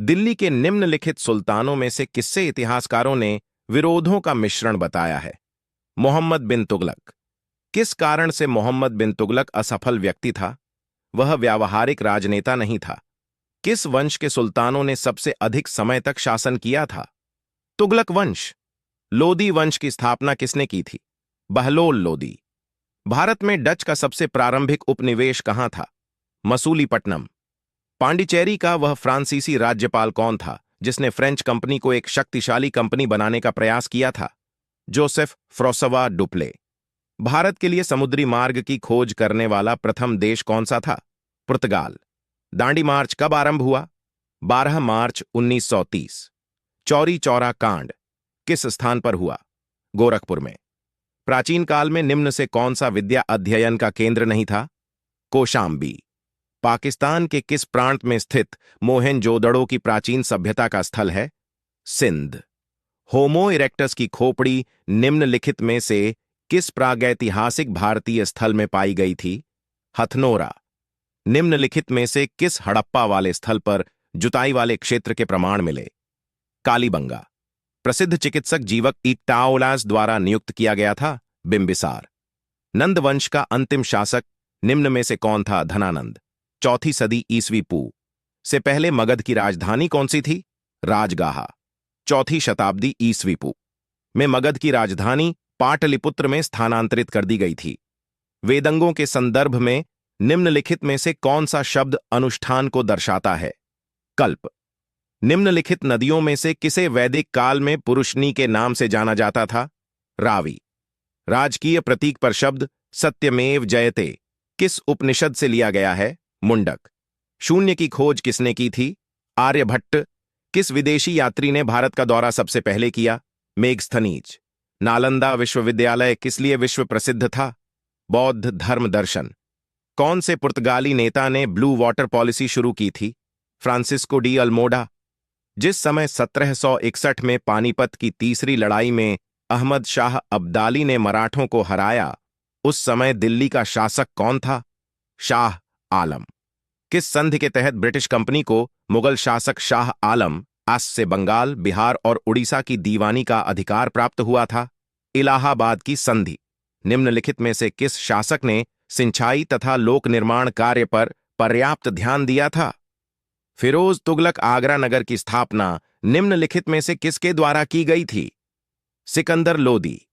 दिल्ली के निम्नलिखित सुल्तानों में से किससे इतिहासकारों ने विरोधों का मिश्रण बताया है? मोहम्मद बिन तुगलक। किस कारण से मोहम्मद बिन तुगलक असफल व्यक्ति था? वह व्यावहारिक राजनेता नहीं था। किस वंश के सुल्तानों ने सबसे अधिक समय तक शासन किया था? तुगलक वंश। लोदी वंश की स्थापना किसने की थी? बहलोल लोदी। भारत में डच का सबसे प्रारंभिक उपनिवेश कहां था? मसूलीपट्टनम। पांडिचेरी का वह फ्रांसीसी राज्यपाल कौन था जिसने फ्रेंच कंपनी को एक शक्तिशाली कंपनी बनाने का प्रयास किया था? Joseph फ्रोसवा Dupleix. भारत के लिए समुद्री मार्ग की खोज करने वाला प्रथम देश कौन सा था? पुर्तगाल। दांडी मार्च कब आरंभ हुआ? 12 मार्च 1930। चौरी चौरा कांड किस स्थान पर हुआ? गोरखपुर में। प्राचीन काल में निम्न से कौन सा विद्या अध्ययन का केंद्र नहीं था? कौशाम्बी। पाकिस्तान के किस प्रांत में स्थित मोहेनजोदड़ो की प्राचीन सभ्यता का स्थल है? सिंध। होमो इरेक्टस की खोपड़ी निम्नलिखित में से किस प्रागैतिहासिक भारतीय स्थल में पाई गई थी? हथनोरा। निम्नलिखित में से किस हड़प्पा वाले स्थल पर जुताई वाले क्षेत्र के प्रमाण मिले? कालीबंगा। प्रसिद्ध चिकित्सक जीवक इक्टाओलास द्वारा नियुक्त किया गया था? बिंबिसार। नंद वंश का अंतिम शासक निम्न में से कौन था? धनानंद। चौथी सदी ईसवी पू से पहले मगध की राजधानी कौन सी थी? राजगाहा। चौथी शताब्दी ईसवी पू में मगध की राजधानी पाटलिपुत्र में स्थानांतरित कर दी गई थी। वेदंगों के संदर्भ में निम्नलिखित में से कौन सा शब्द अनुष्ठान को दर्शाता है? कल्प। निम्नलिखित नदियों में से किसे वैदिक काल में पुरुषनी के नाम से जाना जाता था? रावी। राजकीय प्रतीक पर शब्द सत्यमेव जयते किस उपनिषद से लिया गया है? मुंडक। शून्य की खोज किसने की थी? आर्यभट्ट। किस विदेशी यात्री ने भारत का दौरा सबसे पहले किया? मेगस्थनीज। नालंदा विश्वविद्यालय किस लिए विश्व प्रसिद्ध था? बौद्ध धर्म दर्शन। कौन से पुर्तगाली नेता ने ब्लू वाटर पॉलिसी शुरू की थी? Francisco de Almora. जिस समय 1761 में पानीपत की तीसरी लड़ाई में अहमद शाह अब्दाली ने मराठों को हराया, उस समय दिल्ली का शासक कौन था? शाह आलम। किस संधि के तहत ब्रिटिश कंपनी को मुगल शासक शाह आलम आस से बंगाल, बिहार और उड़ीसा की दीवानी का अधिकार प्राप्त हुआ था? इलाहाबाद की संधि। निम्नलिखित में से किस शासक ने सिंचाई तथा लोक निर्माण कार्य पर पर्याप्त ध्यान दिया था? फिरोज तुगलक। आगरा नगर की स्थापना निम्नलिखित में से किसके द्वारा की गई थी? सिकंदर लोदी।